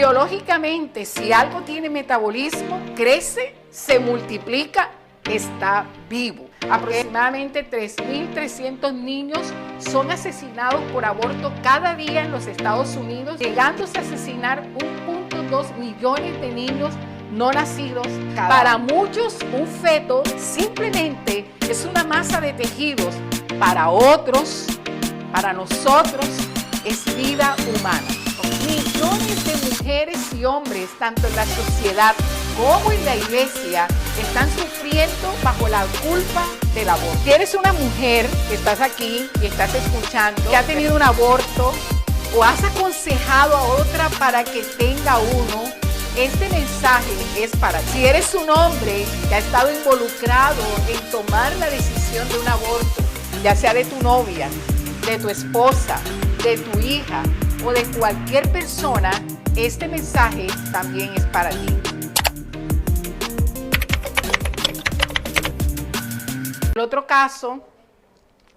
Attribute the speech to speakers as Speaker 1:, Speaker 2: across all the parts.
Speaker 1: Biológicamente, si algo tiene metabolismo, crece, se multiplica, está vivo. Aproximadamente 3.300 niños son asesinados por aborto cada día en los Estados Unidos, llegándose a asesinar 1.2 millones de niños no nacidos. Para muchos, un feto simplemente es una masa de tejidos. Para otros, para nosotros, es vida humana. Millones de mujeres y hombres, tanto en la sociedad como en la iglesia, están sufriendo bajo la culpa del aborto. Si eres una mujer que estás aquí y estás escuchando, que ha tenido un aborto o has aconsejado a otra para que tenga uno, este mensaje es para ti. Si eres un hombre que ha estado involucrado en tomar la decisión de un aborto, ya sea de tu novia, de tu esposa, de tu hija o de cualquier persona, este mensaje también es para ti. El otro caso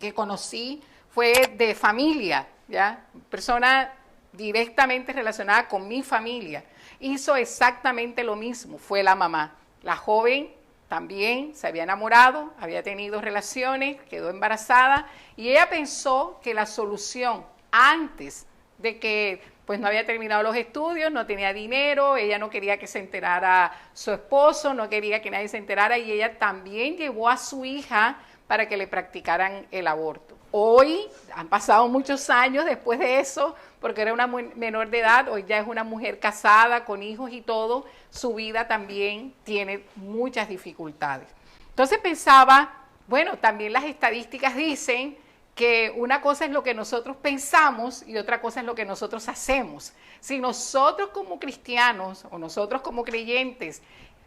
Speaker 1: que conocí fue de familia, ¿ya? Persona directamente relacionada con mi familia. Hizo exactamente lo mismo, fue la mamá. La joven también se había enamorado, había tenido relaciones, quedó embarazada y ella pensó que la solución antes de que pues no había terminado los estudios, no tenía dinero, ella no quería que se enterara su esposo, no quería que nadie se enterara y ella también llevó a su hija para que le practicaran el aborto. Hoy, han pasado muchos años después de eso, porque era una menor de edad, hoy ya es una mujer casada, con hijos y todo, su vida también tiene muchas dificultades. Entonces pensaba, bueno, también las estadísticas dicen que una cosa es lo que nosotros pensamos y otra cosa es lo que nosotros hacemos. Si nosotros como cristianos o nosotros como creyentes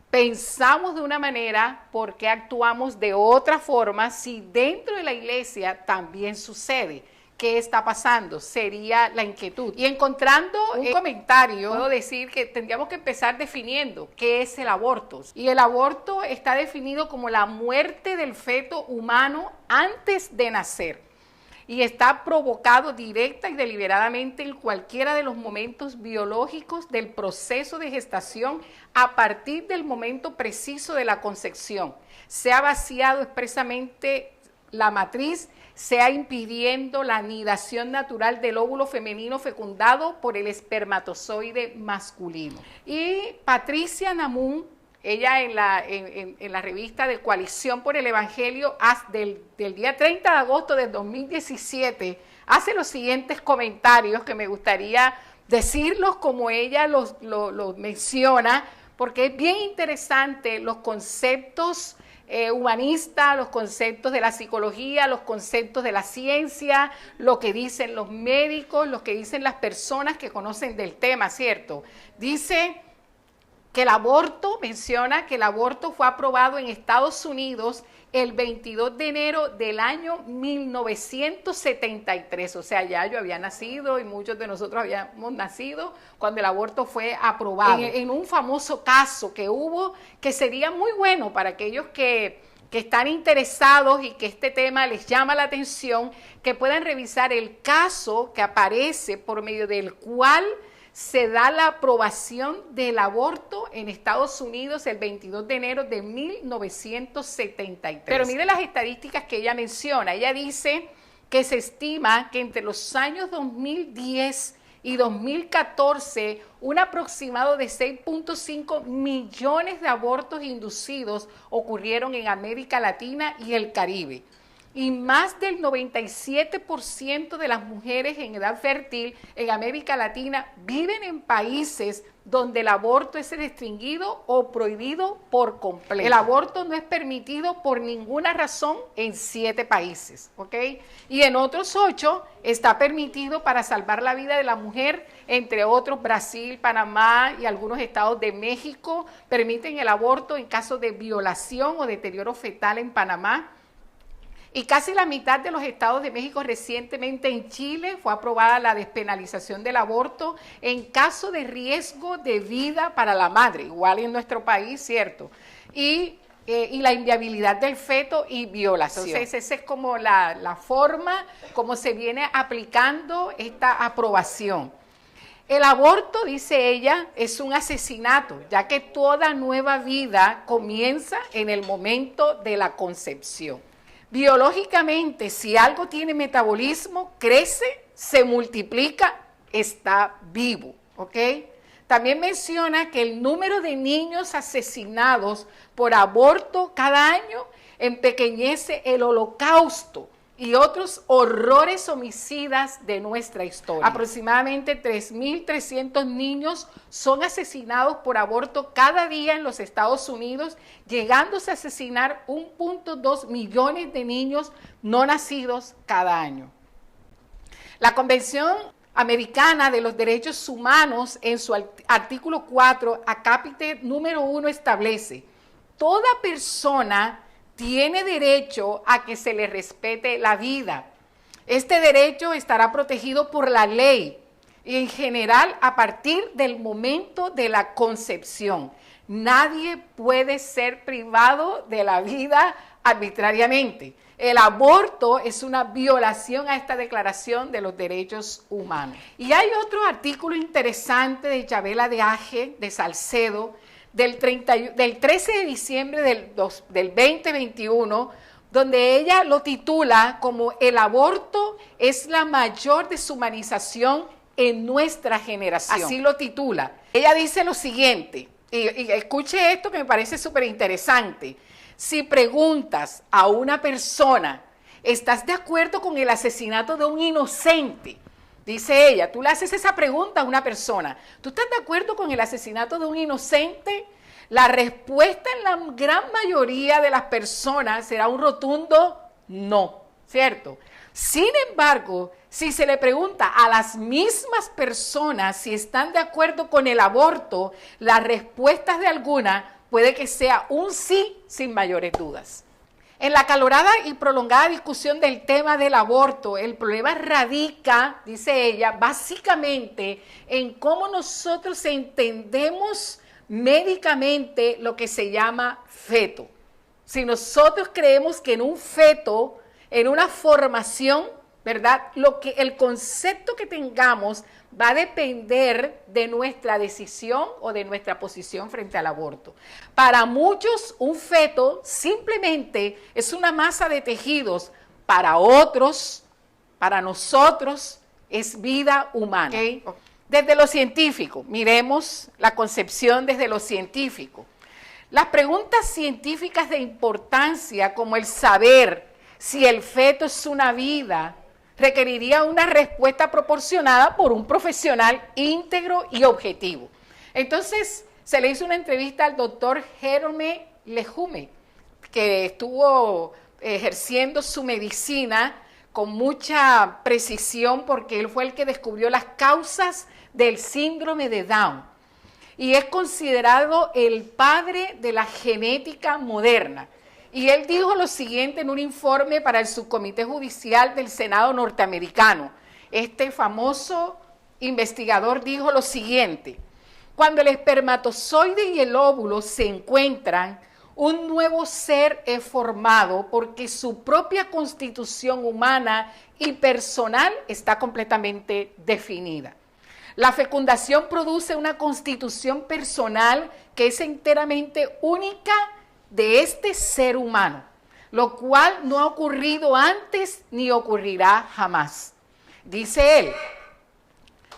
Speaker 1: pensamos de una manera, ¿por qué actuamos de otra forma si dentro de la iglesia también sucede? ¿Qué está pasando? Sería la inquietud. Y encontrando un comentario, puedo decir que tendríamos que empezar definiendo qué es el aborto. Y el aborto está definido como la muerte del feto humano antes de nacer. Y está provocado directa y deliberadamente en cualquiera de los momentos biológicos del proceso de gestación a partir del momento preciso de la concepción. Se ha vaciado expresamente la matriz, sea impidiendo la anidación natural del óvulo femenino fecundado por el espermatozoide masculino. Y Patricia Namun, ella en la revista de Coalición por el Evangelio del día 30 de agosto del 2017 hace los siguientes comentarios que me gustaría decirlos como ella los menciona, porque es bien interesante los conceptos humanistas, los conceptos de la psicología, los conceptos de la ciencia, lo que dicen los médicos, lo que dicen las personas que conocen del tema, ¿cierto? Dice que el aborto, menciona que el aborto fue aprobado en Estados Unidos el 22 de enero del año 1973, o sea, ya yo había nacido y muchos de nosotros habíamos nacido cuando el aborto fue aprobado. En un famoso caso que hubo, que sería muy bueno para aquellos que están interesados y que este tema les llama la atención, que puedan revisar el caso que aparece por medio del cual se da la aprobación del aborto en Estados Unidos el 22 de enero de 1973. Pero mire las estadísticas que ella menciona. Ella dice que se estima que entre los años 2010 y 2014, un aproximado de 6.5 millones de abortos inducidos ocurrieron en América Latina y el Caribe. Y más del 97% de las mujeres en edad fértil en América Latina viven en países donde el aborto es restringido o prohibido por completo. El aborto no es permitido por ninguna razón en 7 países, ¿ok? Y en otros 8 está permitido para salvar la vida de la mujer, entre otros Brasil, Panamá y algunos estados de México permiten el aborto en caso de violación o deterioro fetal en Panamá. Y casi la mitad de los estados de México, recientemente en Chile fue aprobada la despenalización del aborto en caso de riesgo de vida para la madre, igual en nuestro país, ¿cierto? Y la inviabilidad del feto y violación. Entonces esa es como la forma como se viene aplicando esta aprobación. El aborto, dice ella, es un asesinato, ya que toda nueva vida comienza en el momento de la concepción. Biológicamente, si algo tiene metabolismo, crece, se multiplica, está vivo, ¿ok? También menciona que el número de niños asesinados por aborto cada año empequeñece el holocausto y otros horrores homicidas de nuestra historia. Aproximadamente 3.300 niños son asesinados por aborto cada día en los Estados Unidos, llegándose a asesinar 1.2 millones de niños no nacidos cada año. La Convención Americana de los Derechos Humanos, en su artículo 4, acápite número 1, establece: toda persona tiene derecho a que se le respete la vida. Este derecho estará protegido por la ley y en general a partir del momento de la concepción. Nadie puede ser privado de la vida arbitrariamente. El aborto es una violación a esta Declaración de los Derechos Humanos. Y hay otro artículo interesante de Chabela de Aje, de Salcedo, del 13 de diciembre del 2021, donde ella lo titula como "El aborto es la mayor deshumanización en nuestra generación". Así lo titula. Ella dice lo siguiente, y escuche esto que me parece súper interesante. Si preguntas a una persona, ¿estás de acuerdo con el asesinato de un inocente? Dice ella, tú le haces esa pregunta a una persona, ¿tú estás de acuerdo con el asesinato de un inocente? La respuesta en la gran mayoría de las personas será un rotundo no, ¿cierto? Sin embargo, si se le pregunta a las mismas personas si están de acuerdo con el aborto, las respuestas de algunas puede que sea un sí sin mayores dudas. En la acalorada y prolongada discusión del tema del aborto, el problema radica, dice ella, básicamente en cómo nosotros entendemos médicamente lo que se llama feto. Si nosotros creemos que en un feto, en una formación, ¿verdad? El concepto que tengamos va a depender de nuestra decisión o de nuestra posición frente al aborto. Para muchos, un feto simplemente es una masa de tejidos. Para otros, para nosotros, es vida humana. ¿Okay? Desde lo científico, miremos la concepción desde lo científico. Las preguntas científicas de importancia, como el saber si el feto es una vida, requeriría una respuesta proporcionada por un profesional íntegro y objetivo. Entonces, se le hizo una entrevista al doctor Jerome Lejume, que estuvo ejerciendo su medicina con mucha precisión porque él fue el que descubrió las causas del síndrome de Down y es considerado el padre de la genética moderna. Y él dijo lo siguiente en un informe para el Subcomité Judicial del Senado norteamericano. Este famoso investigador dijo lo siguiente: cuando el espermatozoide y el óvulo se encuentran, un nuevo ser es formado porque su propia constitución humana y personal está completamente definida. La fecundación produce una constitución personal que es enteramente única de este ser humano, lo cual no ha ocurrido antes ni ocurrirá jamás. Dice él,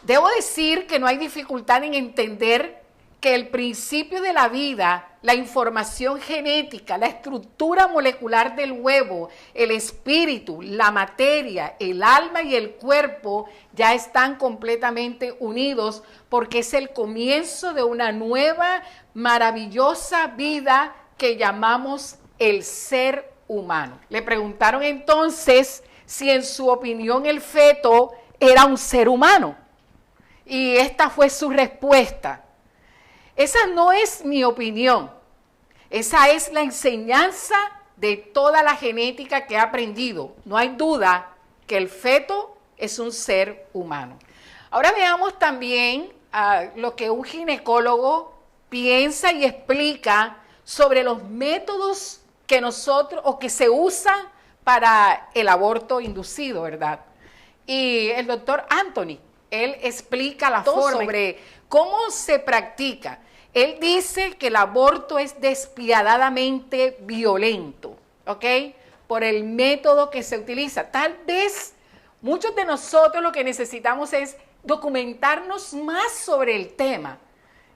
Speaker 1: debo decir que no hay dificultad en entender que el principio de la vida, la información genética, la estructura molecular del huevo, el espíritu, la materia, el alma y el cuerpo ya están completamente unidos porque es el comienzo de una nueva, maravillosa vida que llamamos el ser humano. Le preguntaron entonces si en su opinión el feto era un ser humano. Y esta fue su respuesta. Esa no es mi opinión. Esa es la enseñanza de toda la genética que he aprendido. No hay duda que el feto es un ser humano. Ahora veamos también lo que un ginecólogo piensa y explica sobre los métodos que nosotros o que se usan para el aborto inducido, ¿verdad? Y el doctor Anthony él explica la forma sobre cómo se practica. Él dice que el aborto es despiadadamente violento, ¿ok? Por el método que se utiliza. Tal vez muchos de nosotros lo que necesitamos es documentarnos más sobre el tema,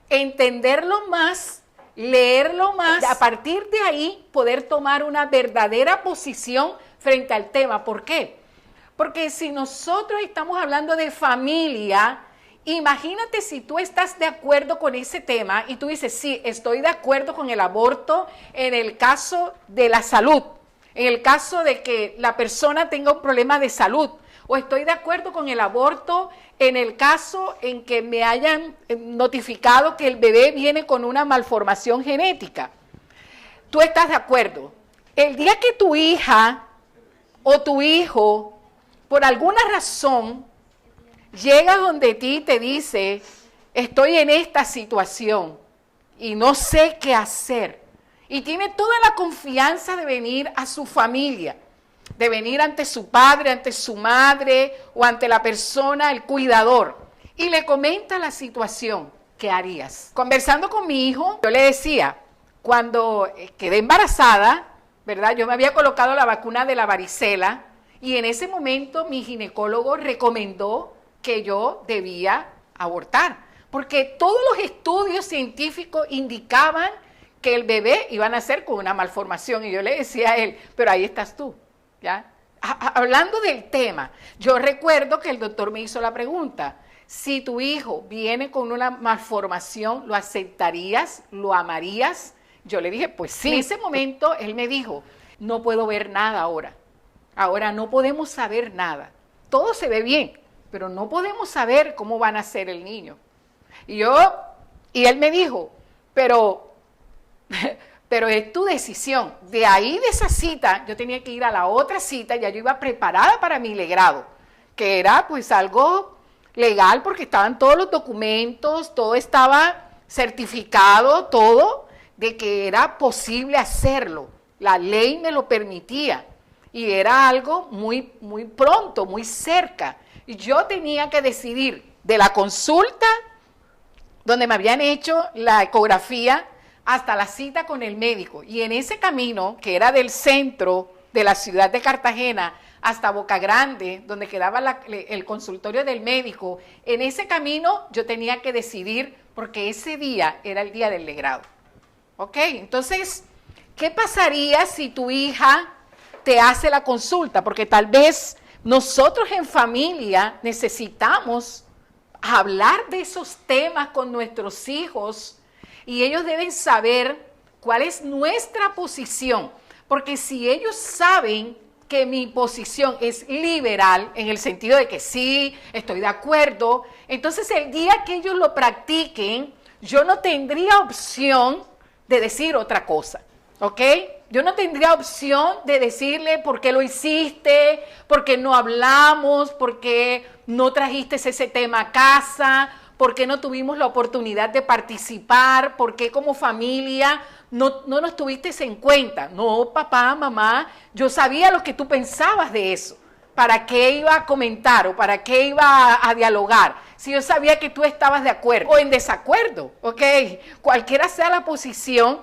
Speaker 1: entenderlo más, leerlo más, a partir de ahí poder tomar una verdadera posición frente al tema. ¿Por qué? Porque si nosotros estamos hablando de familia, imagínate si tú estás de acuerdo con ese tema y tú dices, sí, estoy de acuerdo con el aborto en el caso de la salud, en el caso de que la persona tenga un problema de salud, o estoy de acuerdo con el aborto en el caso en que me hayan notificado que el bebé viene con una malformación genética. Tú estás de acuerdo. El día que tu hija o tu hijo, por alguna razón, llega donde ti y te dice, estoy en esta situación y no sé qué hacer, y tiene toda la confianza de venir a su familia, de venir ante su padre, ante su madre o ante la persona, el cuidador, y le comenta la situación, ¿qué harías? Conversando con mi hijo, yo le decía, cuando quedé embarazada, ¿verdad? Yo me había colocado la vacuna de la varicela y en ese momento mi ginecólogo recomendó que yo debía abortar, porque todos los estudios científicos indicaban que el bebé iba a nacer con una malformación, y yo le decía a él, pero ahí estás tú, ¿ya? Hablando del tema, yo recuerdo que el doctor me hizo la pregunta, si tu hijo viene con una malformación, ¿lo aceptarías? ¿Lo amarías? Yo le dije, pues sí. En ese momento él me dijo, no puedo ver nada ahora no podemos saber nada, todo se ve bien, pero no podemos saber cómo va a nacer el niño. Y él me dijo, pero es tu decisión. De ahí, de esa cita, yo tenía que ir a la otra cita, ya yo iba preparada para mi legrado, que era pues algo legal porque estaban todos los documentos, todo estaba certificado, todo, de que era posible hacerlo. La ley me lo permitía y era algo muy, muy pronto, muy cerca. Y yo tenía que decidir de la consulta donde me habían hecho la ecografía hasta la cita con el médico. Y en ese camino, que era del centro de la ciudad de Cartagena hasta Boca Grande, donde quedaba el consultorio del médico, en ese camino yo tenía que decidir, porque ese día era el día del legrado. ¿Ok? Entonces, ¿qué pasaría si tu hija te hace la consulta? Porque tal vez nosotros en familia necesitamos hablar de esos temas con nuestros hijos y ellos deben saber cuál es nuestra posición, porque si ellos saben que mi posición es liberal, en el sentido de que sí, estoy de acuerdo, entonces el día que ellos lo practiquen, yo no tendría opción de decir otra cosa, ¿ok? Yo no tendría opción de decirle por qué lo hiciste, por qué no hablamos, por qué no trajiste ese tema a casa, por qué no tuvimos la oportunidad de participar, por qué como familia no nos tuviste en cuenta. No, papá, mamá, yo sabía lo que tú pensabas de eso. ¿Para qué iba a comentar o para qué iba a dialogar? Si yo sabía que tú estabas de acuerdo o en desacuerdo, ¿ok? Cualquiera sea la posición,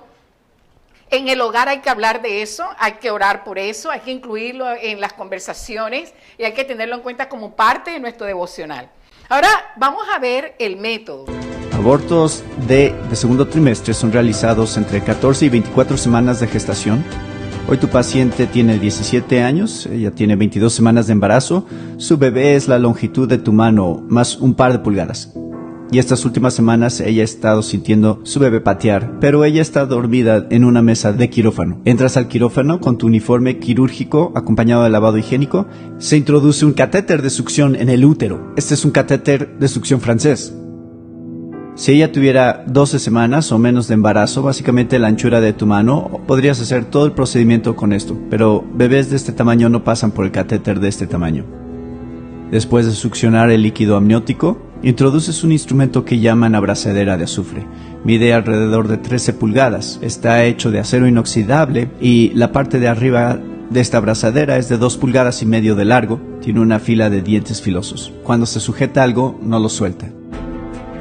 Speaker 1: en el hogar hay que hablar de eso, hay que orar por eso, hay que incluirlo en las conversaciones y hay que tenerlo en cuenta como parte de nuestro devocional. Ahora vamos a ver el método.
Speaker 2: Abortos de segundo trimestre son realizados entre 14 y 24 semanas de gestación. Hoy tu paciente tiene 17 años, ella tiene 22 semanas de embarazo, su bebé es la longitud de tu mano más un par de pulgadas. Y estas últimas semanas ella ha estado sintiendo su bebé patear, pero ella está dormida en una mesa de quirófano. Entras al quirófano con tu uniforme quirúrgico acompañado de lavado higiénico. Se introduce un catéter de succión en el útero. Este es un catéter de succión francés. Si ella tuviera 12 semanas o menos de embarazo, básicamente la anchura de tu mano, podrías hacer todo el procedimiento con esto, pero bebés de este tamaño no pasan por el catéter de este tamaño. Después de succionar el líquido amniótico, introduces un instrumento que llaman abrazadera de azufre. Mide alrededor de 13 pulgadas. Está hecho de acero inoxidable y la parte de arriba de esta abrazadera es de 2,5 pulgadas de largo, tiene una fila de dientes filosos. Cuando se sujeta algo, no lo suelta.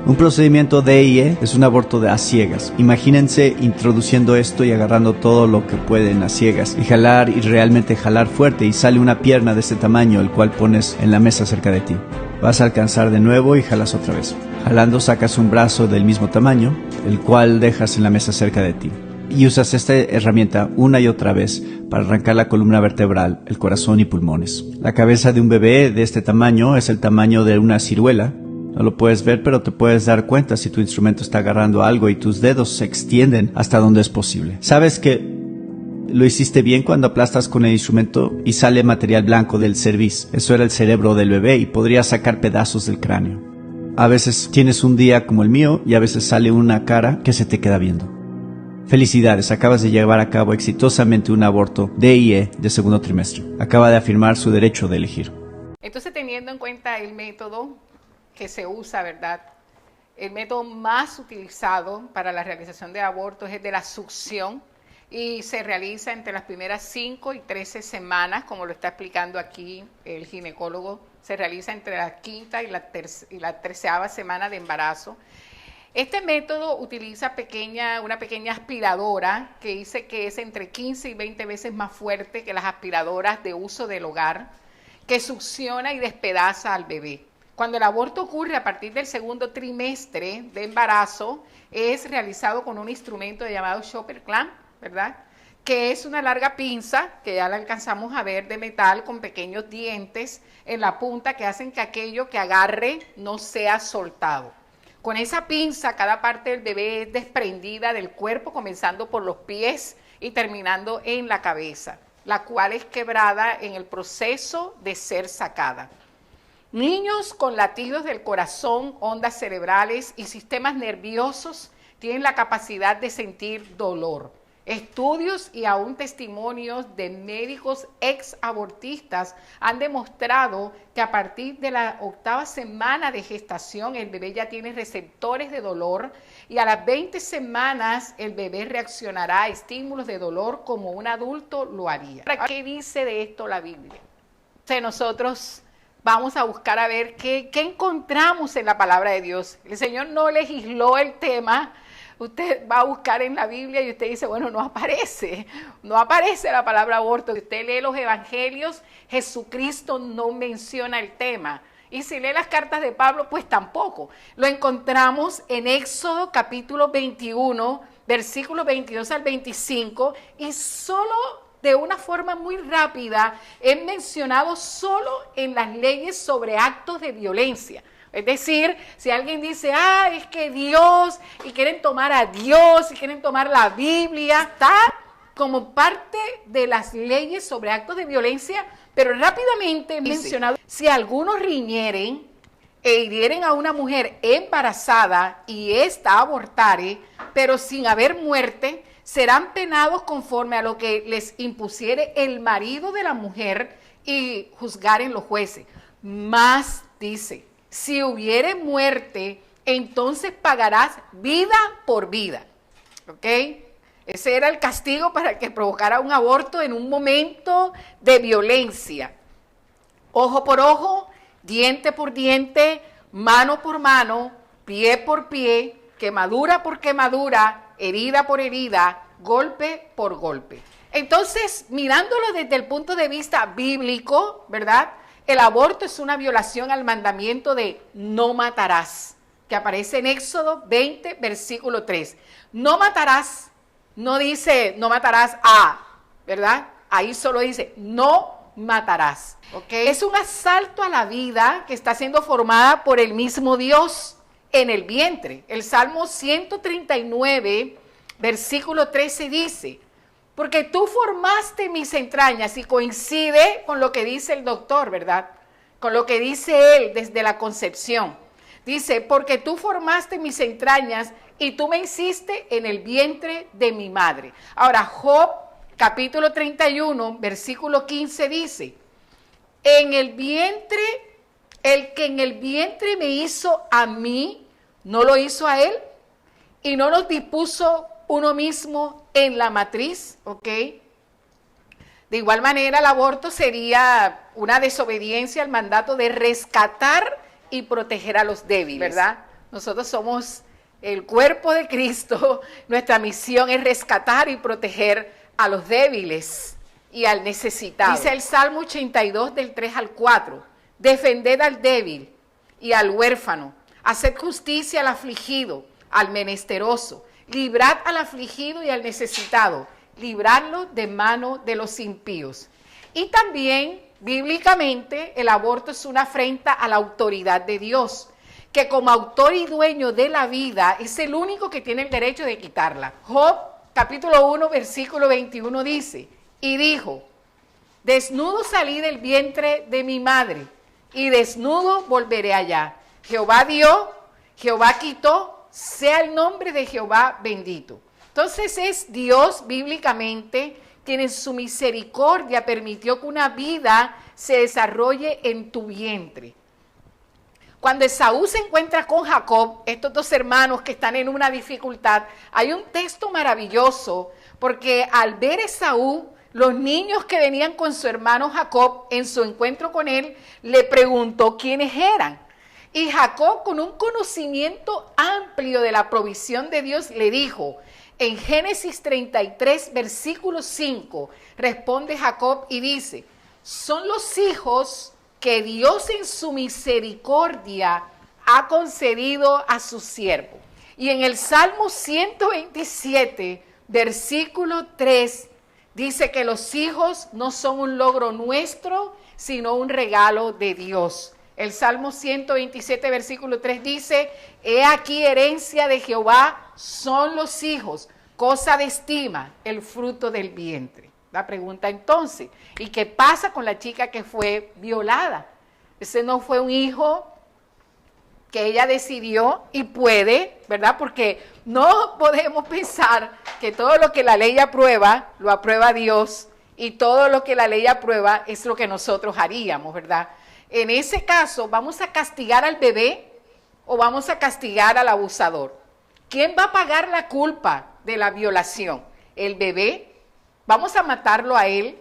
Speaker 2: Un procedimiento DIE es un aborto a ciegas. Imagínense introduciendo esto y agarrando todo lo que pueden a ciegas y jalar y realmente jalar fuerte y sale una pierna de este tamaño, el cual pones en la mesa cerca de ti. Vas a alcanzar de nuevo y jalas otra vez. Jalando sacas un brazo del mismo tamaño, el cual dejas en la mesa cerca de ti. Y usas esta herramienta una y otra vez para arrancar la columna vertebral, el corazón y pulmones. La cabeza de un bebé de este tamaño es el tamaño de una ciruela. No lo puedes ver, pero te puedes dar cuenta si tu instrumento está agarrando algo y tus dedos se extienden hasta donde es posible. Sabes que lo hiciste bien cuando aplastas con el instrumento y sale material blanco del cerviz. Eso era el cerebro del bebé y podrías sacar pedazos del cráneo. A veces tienes un día como el mío y a veces sale una cara que se te queda viendo. Felicidades, acabas de llevar a cabo exitosamente un aborto DIE de segundo trimestre. Acaba de afirmar su derecho de elegir.
Speaker 1: Entonces, teniendo en cuenta el método que se usa, ¿verdad? El método más utilizado para la realización de abortos es el de la succión y se realiza entre las primeras 5 y 13 semanas, como lo está explicando aquí el ginecólogo. Se realiza entre la 5ª y la 13ª semana de embarazo. Este método utiliza una pequeña aspiradora que dice que es entre 15 y 20 veces más fuerte que las aspiradoras de uso del hogar, que succiona y despedaza al bebé. Cuando el aborto ocurre a partir del segundo trimestre de embarazo, es realizado con un instrumento llamado Shopper Clamp, ¿verdad? Que es una larga pinza, que ya la alcanzamos a ver, de metal con pequeños dientes en la punta que hacen que aquello que agarre no sea soltado. Con esa pinza, cada parte del bebé es desprendida del cuerpo, comenzando por los pies y terminando en la cabeza, la cual es quebrada en el proceso de ser sacada. Niños con latidos del corazón, ondas cerebrales y sistemas nerviosos tienen la capacidad de sentir dolor. Estudios y aún testimonios de médicos ex-abortistas han demostrado que a partir de la 8ª semana de gestación el bebé ya tiene receptores de dolor y a las 20 semanas el bebé reaccionará a estímulos de dolor como un adulto lo haría. ¿Qué dice de esto la Biblia? Nosotros vamos a buscar a ver qué encontramos en la palabra de Dios. El Señor no legisló el tema. Usted va a buscar en la Biblia y usted dice, bueno, no aparece la palabra aborto. Si usted lee los evangelios, Jesucristo no menciona el tema. Y si lee las cartas de Pablo, pues tampoco. Lo encontramos en Éxodo capítulo 21, versículos 22 al 25, y solo de una forma muy rápida es mencionado solo en las leyes sobre actos de violencia. Es decir, si alguien dice, es que Dios, y quieren tomar a Dios, y quieren tomar la Biblia, está como parte de las leyes sobre actos de violencia, pero rápidamente mencionado, si algunos riñeren e hirieren a una mujer embarazada y ésta abortare, pero sin haber muerte, serán penados conforme a lo que les impusiere el marido de la mujer y juzgaren los jueces. Más dice, si hubiere muerte, entonces pagarás vida por vida. ¿Ok? Ese era el castigo para el que provocara un aborto en un momento de violencia. Ojo por ojo, diente por diente, mano por mano, pie por pie, quemadura por quemadura, herida por herida, golpe por golpe. Entonces, mirándolo desde el punto de vista bíblico, ¿verdad? El aborto es una violación al mandamiento de no matarás, que aparece en Éxodo 20, versículo 3. No matarás, no dice no matarás a, ¿verdad? Ahí solo dice no matarás, ¿ok? Es un asalto a la vida que está siendo formada por el mismo Dios en el vientre. El Salmo 139, versículo 13 dice, porque tú formaste mis entrañas, y coincide con lo que dice el doctor, ¿verdad? Con lo que dice él desde la concepción. Dice, porque tú formaste mis entrañas y tú me hiciste en el vientre de mi madre. Ahora, Job, capítulo 31, versículo 15 dice, en el vientre, el que en el vientre me hizo a mí, ¿no lo hizo a él? Y no nos dispuso uno mismo en la matriz, ¿ok? De igual manera, el aborto sería una desobediencia al mandato de rescatar y proteger a los débiles, ¿verdad? Nosotros somos el cuerpo de Cristo, nuestra misión es rescatar y proteger a los débiles y al necesitado. Dice el Salmo 82 del 3 al 4, defended al débil y al huérfano, haced justicia al afligido, al menesteroso, librad al afligido y al necesitado, librarlo de mano de los impíos. Y también, bíblicamente, el aborto es una afrenta a la autoridad de Dios, que como autor y dueño de la vida es el único que tiene el derecho de quitarla. Job, capítulo 1, versículo 21 dice, y dijo, desnudo salí del vientre de mi madre, y desnudo volveré allá. Jehová dio, Jehová quitó, sea el nombre de Jehová bendito. Entonces es Dios bíblicamente quien en su misericordia permitió que una vida se desarrolle en tu vientre. Cuando Esaú se encuentra con Jacob, estos dos hermanos que están en una dificultad, hay un texto maravilloso, porque al ver Esaú, los niños que venían con su hermano Jacob en su encuentro con él, le preguntó quiénes eran. Y Jacob, con un conocimiento amplio de la provisión de Dios, le dijo, en Génesis 33, versículo 5, responde Jacob y dice, son los hijos que Dios en su misericordia ha concedido a su siervo. Y en el Salmo 127, versículo 3, dice que los hijos no son un logro nuestro, sino un regalo de Dios. El Salmo 127, versículo 3 dice, he aquí herencia de Jehová son los hijos, cosa de estima, el fruto del vientre. La pregunta entonces, ¿y qué pasa con la chica que fue violada? Ese no fue un hijo que ella decidió y puede, ¿verdad? Porque no podemos pensar que todo lo que la ley aprueba, lo aprueba Dios, y todo lo que la ley aprueba es lo que nosotros haríamos, ¿verdad? En ese caso, ¿vamos a castigar al bebé o vamos a castigar al abusador? ¿Quién va a pagar la culpa de la violación? ¿El bebé? ¿Vamos a matarlo a él?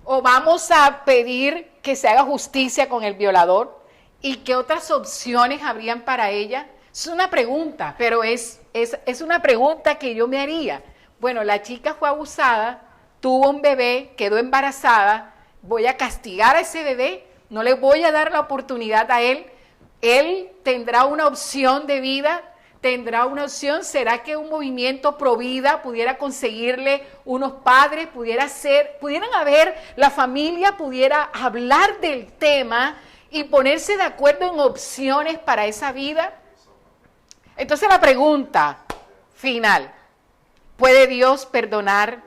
Speaker 1: ¿O vamos a pedir que se haga justicia con el violador? ¿Y qué otras opciones habrían para ella? Es una pregunta, pero es una pregunta que yo me haría. Bueno, la chica fue abusada, tuvo un bebé, quedó embarazada, voy a castigar a ese bebé, no le voy a dar la oportunidad a él tendrá una opción de vida, tendrá una opción, ¿será que un movimiento pro vida pudiera conseguirle unos padres, pudieran haber, la familia pudiera hablar del tema y ponerse de acuerdo en opciones para esa vida? Entonces la pregunta final, ¿puede Dios perdonar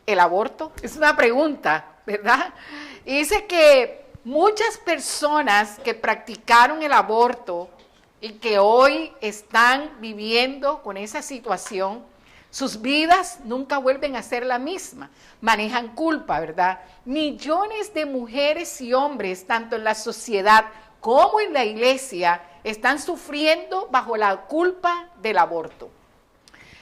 Speaker 1: el aborto? Es una pregunta, ¿verdad? Y dice que muchas personas que practicaron el aborto y que hoy están viviendo con esa situación, sus vidas nunca vuelven a ser la misma, manejan culpa, ¿verdad? Millones de mujeres y hombres, tanto en la sociedad como en la iglesia, están sufriendo bajo la culpa del aborto.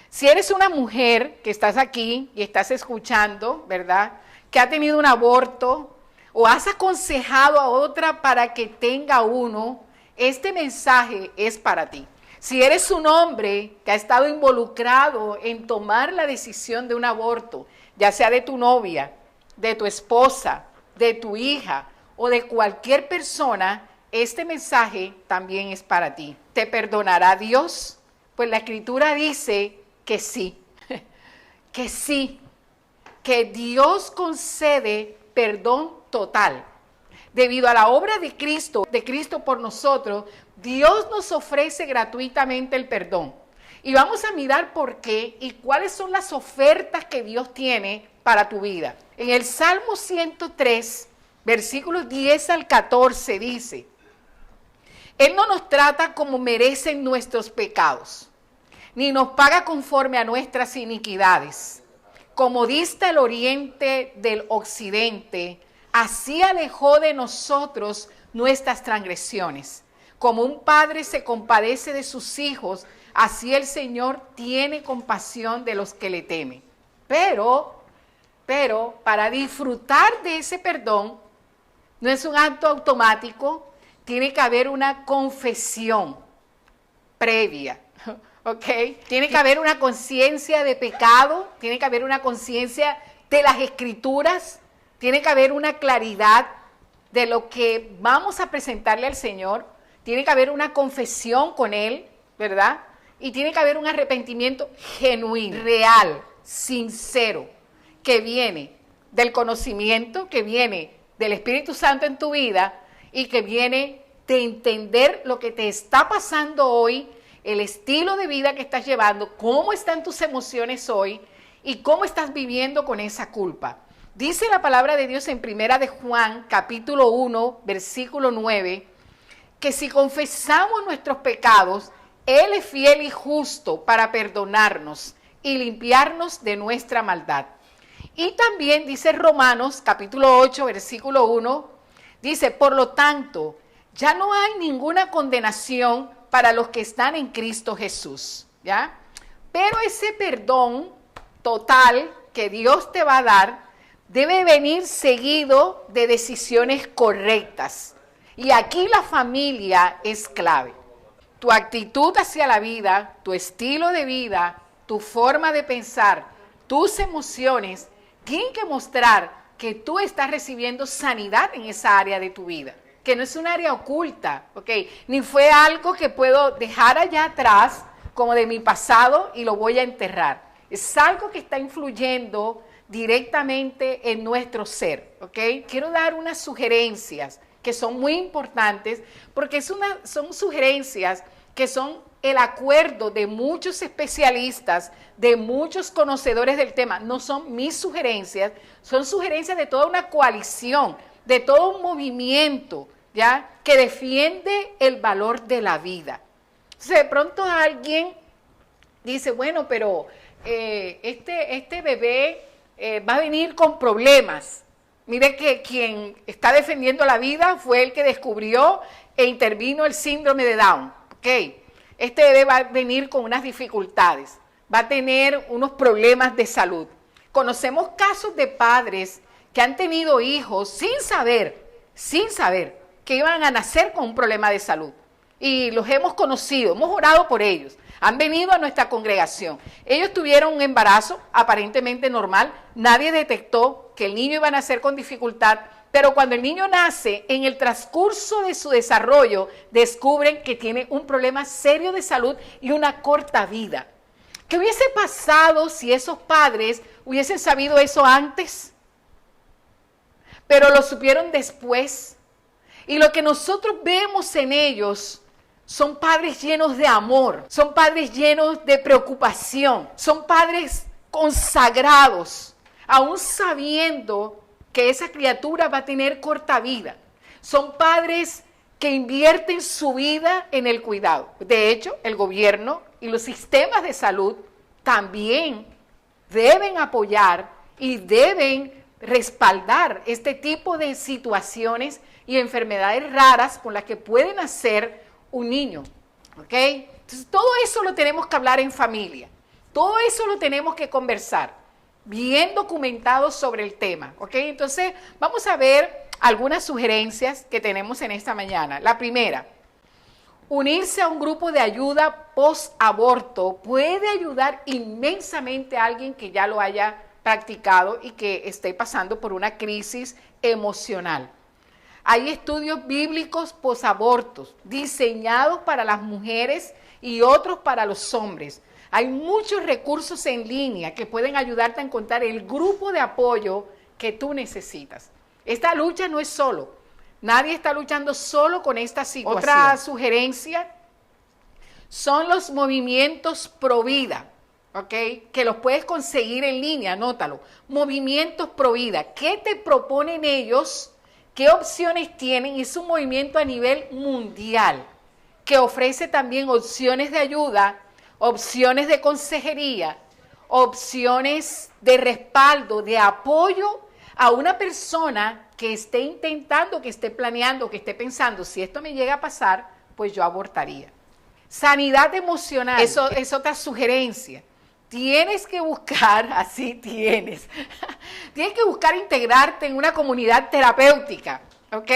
Speaker 1: Si eres una mujer que estás aquí y estás escuchando, ¿verdad?, que ha tenido un aborto o has aconsejado a otra para que tenga uno, este mensaje es para ti. Si eres un hombre que ha estado involucrado en tomar la decisión de un aborto, ya sea de tu novia, de tu esposa, de tu hija o de cualquier persona, este mensaje también es para ti. ¿Te perdonará Dios? Pues la Escritura dice que sí, que sí, que Dios concede perdón total. Debido a la obra de Cristo por nosotros, Dios nos ofrece gratuitamente el perdón. Y vamos a mirar por qué y cuáles son las ofertas que Dios tiene para tu vida. En el Salmo 103, versículos 10 al 14 dice, Él no nos trata como merecen nuestros pecados, ni nos paga conforme a nuestras iniquidades. Como dista el oriente del occidente, así alejó de nosotros nuestras transgresiones. Como un padre se compadece de sus hijos, así el Señor tiene compasión de los que le temen. Pero Pero para disfrutar de ese perdón, no es un acto automático, tiene que haber una confesión previa, ¿ok? Tiene que haber una conciencia de pecado, tiene que haber una conciencia de las Escrituras, tiene que haber una claridad de lo que vamos a presentarle al Señor, tiene que haber una confesión con Él, ¿verdad? Y tiene que haber un arrepentimiento genuino, real, sincero, que viene del conocimiento, que viene del Espíritu Santo en tu vida y que viene de entender lo que te está pasando hoy, el estilo de vida que estás llevando, cómo están tus emociones hoy y cómo estás viviendo con esa culpa. Dice la palabra de Dios en Primera de Juan, capítulo 1, versículo 9, que si confesamos nuestros pecados, Él es fiel y justo para perdonarnos y limpiarnos de nuestra maldad. Y también dice Romanos, capítulo 8, versículo 1, dice, por lo tanto, ya no hay ninguna condenación para los que están en Cristo Jesús, ¿ya? Pero ese perdón total que Dios te va a dar debe venir seguido de decisiones correctas. Y aquí la familia es clave. Tu actitud hacia la vida, tu estilo de vida, tu forma de pensar, tus emociones, tienen que mostrar que tú estás recibiendo sanidad en esa área de tu vida, que no es un área oculta, ¿ok? Ni fue algo que puedo dejar allá atrás como de mi pasado y lo voy a enterrar. Es algo que está influyendo directamente en nuestro ser, ¿ok? Quiero dar unas sugerencias que son muy importantes porque son sugerencias que son el acuerdo de muchos especialistas, de muchos conocedores del tema. No son mis sugerencias, son sugerencias de toda una coalición, de todo un movimiento, ¿ya? Que defiende el valor de la vida. Entonces, de pronto alguien dice, bueno, pero este bebé va a venir con problemas. Mire que quien está defendiendo la vida fue el que descubrió e intervino el síndrome de Down, ¿ok? Este bebé va a venir con unas dificultades, va a tener unos problemas de salud. Conocemos casos de padres que han tenido hijos sin saber que iban a nacer con un problema de salud. Y los hemos conocido, hemos orado por ellos, han venido a nuestra congregación. Ellos tuvieron un embarazo aparentemente normal, nadie detectó que el niño iba a nacer con dificultad, pero cuando el niño nace, en el transcurso de su desarrollo, descubren que tiene un problema serio de salud y una corta vida. ¿Qué hubiese pasado si esos padres hubiesen sabido eso antes? Pero lo supieron después. Y lo que nosotros vemos en ellos son padres llenos de amor, son padres llenos de preocupación, son padres consagrados, aún sabiendo que esa criatura va a tener corta vida. Son padres que invierten su vida en el cuidado. De hecho, el gobierno y los sistemas de salud también deben apoyar y deben respaldar este tipo de situaciones y enfermedades raras con las que puede nacer un niño, ¿ok? Entonces, todo eso lo tenemos que hablar en familia, todo eso lo tenemos que conversar, bien documentado sobre el tema, ¿ok? Entonces, vamos a ver algunas sugerencias que tenemos en esta mañana. La primera, unirse a un grupo de ayuda post-aborto puede ayudar inmensamente a alguien que ya lo haya practicado y que esté pasando por una crisis emocional. Hay estudios bíblicos posabortos diseñados para las mujeres y otros para los hombres. Hay muchos recursos en línea que pueden ayudarte a encontrar el grupo de apoyo que tú necesitas. Esta lucha no es solo. Nadie está luchando solo con esta situación. Otra sugerencia son los movimientos pro vida, ¿ok? Que los puedes conseguir en línea, anótalo. Movimientos pro vida. ¿Qué te proponen ellos? ¿Qué opciones tienen? Es un movimiento a nivel mundial que ofrece también opciones de ayuda, opciones de consejería, opciones de respaldo, de apoyo a una persona que esté intentando, que esté planeando, que esté pensando, si esto me llega a pasar, pues yo abortaría. Sanidad emocional, eso es otra sugerencia. tienes que buscar, así tienes que buscar integrarte en una comunidad terapéutica, ¿ok?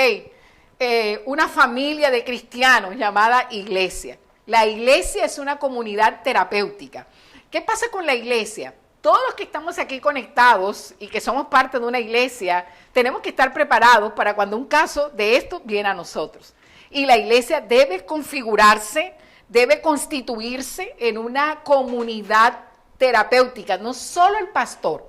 Speaker 1: Una familia de cristianos llamada iglesia. La iglesia es una comunidad terapéutica. ¿Qué pasa con la iglesia? Todos los que estamos aquí conectados y que somos parte de una iglesia, tenemos que estar preparados para cuando un caso de esto viene a nosotros. Y la iglesia debe configurarse, debe constituirse en una comunidad terapéutica, no solo el pastor,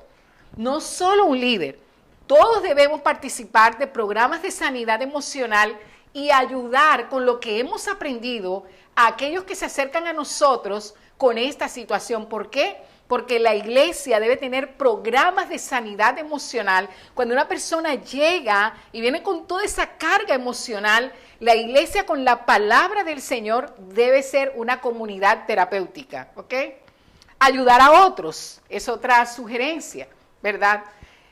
Speaker 1: no solo un líder. Todos debemos participar de programas de sanidad emocional y ayudar con lo que hemos aprendido a aquellos que se acercan a nosotros con esta situación. ¿Por qué? Porque la iglesia debe tener programas de sanidad emocional. Cuando una persona llega y viene con toda esa carga emocional, la iglesia con la palabra del Señor debe ser una comunidad terapéutica, ¿ok? Ayudar a otros es otra sugerencia, ¿verdad?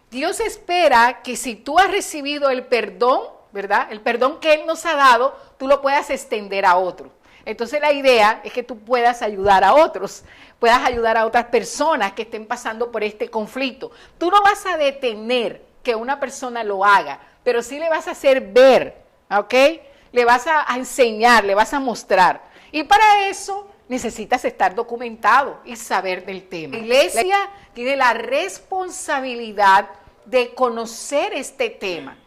Speaker 1: Dios espera que si tú has recibido el perdón, ¿verdad? El perdón que Él nos ha dado, tú lo puedas extender a otro. Entonces la idea es que tú puedas ayudar a otros, puedas ayudar a otras personas que estén pasando por este conflicto. Tú no vas a detener que una persona lo haga, pero sí le vas a hacer ver, ¿ok? Le vas a enseñar, le vas a mostrar. Y para eso necesitas estar documentado y saber del tema. La iglesia tiene la responsabilidad de conocer este tema.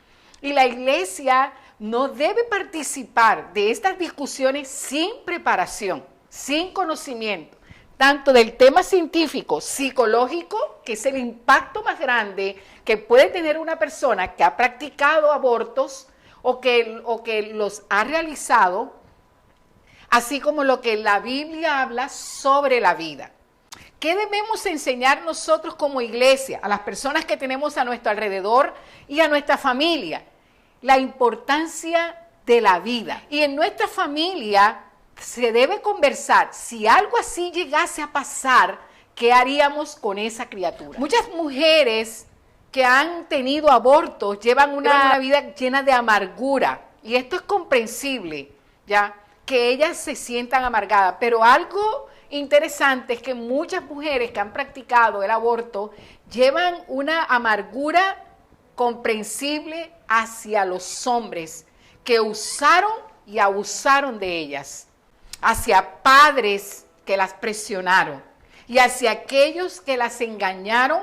Speaker 1: Y la iglesia no debe participar de estas discusiones sin preparación, sin conocimiento, tanto del tema científico, psicológico, que es el impacto más grande que puede tener una persona que ha practicado abortos o que los ha realizado, así como lo que la Biblia habla sobre la vida. ¿Qué debemos enseñar nosotros como iglesia a las personas que tenemos a nuestro alrededor y a nuestra familia? La importancia de la vida. Y en nuestra familia se debe conversar, si algo así llegase a pasar, ¿qué haríamos con esa criatura? Muchas mujeres que han tenido abortos llevan una vida llena de amargura. Y esto es comprensible, ¿ya? Que ellas se sientan amargadas. Pero algo interesante es que muchas mujeres que han practicado el aborto llevan una amargura comprensible hacia los hombres que usaron y abusaron de ellas, hacia padres que las presionaron y hacia aquellos que las engañaron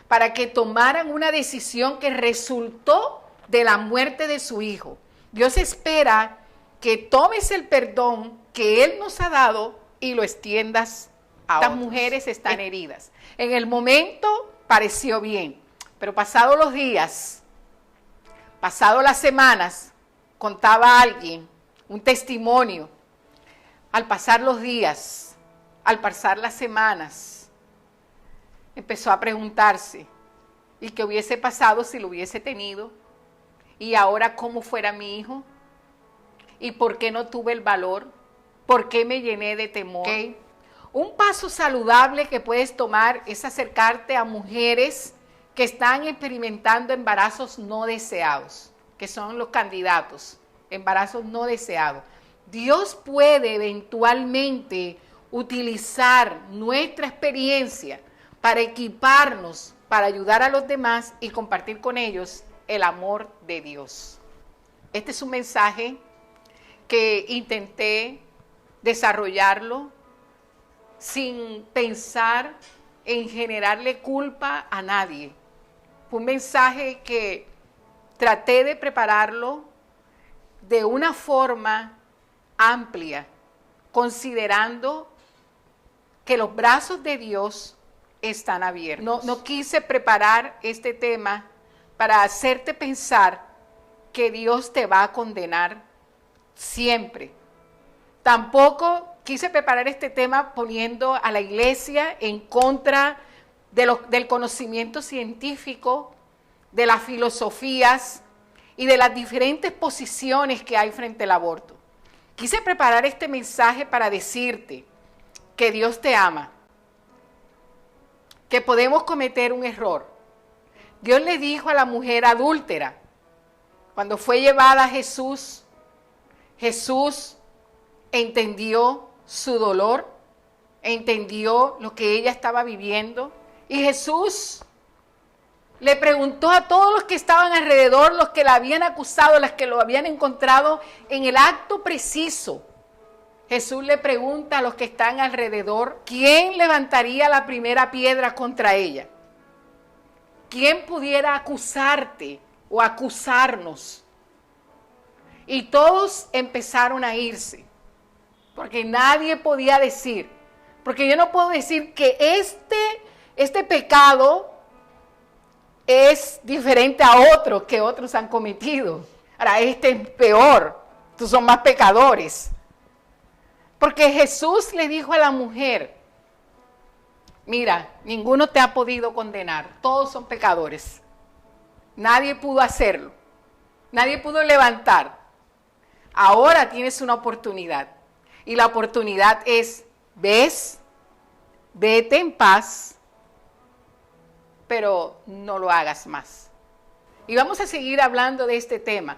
Speaker 1: para que tomaran una decisión que resultó de la muerte de su hijo. Dios espera que tomes el perdón que Él nos ha dado y lo extiendas a otros. Estas mujeres están heridas. En el momento pareció bien, pero pasados los días, pasadas las semanas, contaba alguien un testimonio. Al pasar los días, al pasar las semanas, empezó a preguntarse, ¿y qué hubiese pasado si lo hubiese tenido? ¿Y ahora cómo fuera mi hijo? ¿Y por qué no tuve el valor? ¿Por qué me llené de temor? ¿Okay? Un paso saludable que puedes tomar es acercarte a mujeres que están experimentando embarazos no deseados, que son los candidatos, embarazos no deseados. Dios puede eventualmente utilizar nuestra experiencia para equiparnos, para ayudar a los demás y compartir con ellos el amor de Dios. Este es un mensaje que intenté desarrollarlo sin pensar en generarle culpa a nadie. Fue un mensaje que traté de prepararlo de una forma amplia, considerando que los brazos de Dios están abiertos. No quise preparar este tema para hacerte pensar que Dios te va a condenar siempre. Tampoco quise preparar este tema poniendo a la iglesia en contra del conocimiento científico, de las filosofías y de las diferentes posiciones que hay frente al aborto. Quise preparar este mensaje para decirte que Dios te ama, que podemos cometer un error. Dios le dijo a la mujer adúltera, cuando fue llevada a Jesús, Jesús entendió su dolor, entendió lo que ella estaba viviendo. Y Jesús le preguntó a todos los que estaban alrededor, los que la habían acusado, los que lo habían encontrado en el acto preciso. Jesús le pregunta a los que están alrededor, ¿quién levantaría la primera piedra contra ella? ¿Quién pudiera acusarte o acusarnos? Y todos empezaron a irse, porque nadie podía decir, porque yo no puedo decir que este pecado es diferente a otros que otros han cometido. Ahora, este es peor, estos son más pecadores. Porque Jesús le dijo a la mujer, mira, ninguno te ha podido condenar, todos son pecadores. Nadie pudo hacerlo, nadie pudo levantar. Ahora tienes una oportunidad. Y la oportunidad es, vete en paz, pero no lo hagas más. Y vamos a seguir hablando de este tema.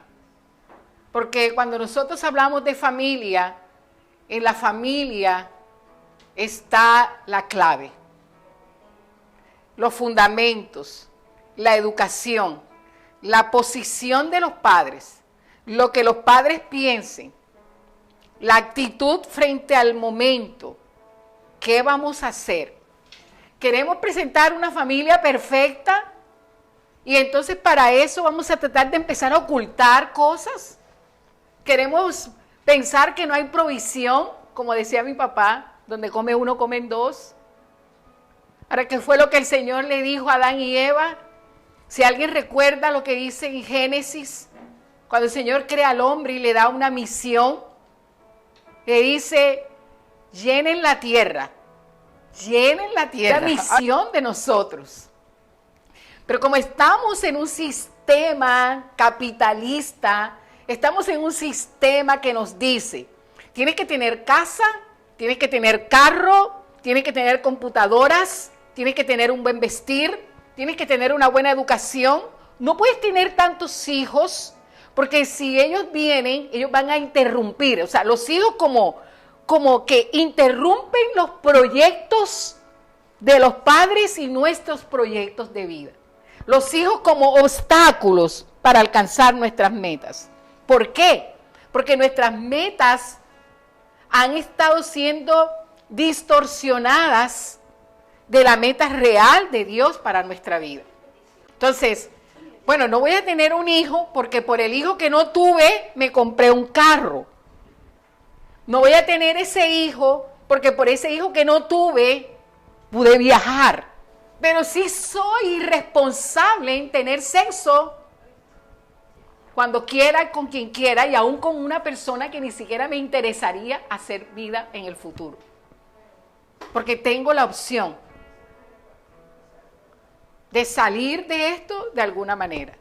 Speaker 1: Porque cuando nosotros hablamos de familia, en la familia está la clave. Los fundamentos, la educación, la posición de los padres, lo que los padres piensen, la actitud frente al momento. ¿Qué vamos a hacer? ¿Queremos presentar una familia perfecta? Y entonces para eso vamos a tratar de empezar a ocultar cosas. ¿Queremos pensar que no hay provisión? Como decía mi papá, donde come uno, comen dos. Ahora, ¿qué fue lo que el Señor le dijo a Adán y Eva? Si alguien recuerda lo que dice en Génesis, cuando el Señor crea al hombre y le da una misión, le dice, llenen la tierra. Llenen la tierra. La misión de nosotros. Pero como estamos en un sistema capitalista, estamos en un sistema que nos dice, tienes que tener casa, tienes que tener carro, tienes que tener computadoras, tienes que tener un buen vestir, tienes que tener una buena educación. No puedes tener tantos hijos, porque si ellos vienen, ellos van a interrumpir. O sea, los hijos como que interrumpen los proyectos de los padres y nuestros proyectos de vida. Los hijos como obstáculos para alcanzar nuestras metas. ¿Por qué? Porque nuestras metas han estado siendo distorsionadas de la meta real de Dios para nuestra vida. Entonces, bueno, no voy a tener un hijo porque por el hijo que no tuve me compré un carro. No voy a tener ese hijo porque por ese hijo que no tuve pude viajar. Pero sí soy irresponsable en tener sexo cuando quiera, con quien quiera, y aún con una persona que ni siquiera me interesaría hacer vida en el futuro. Porque tengo la opción de salir de esto de alguna manera.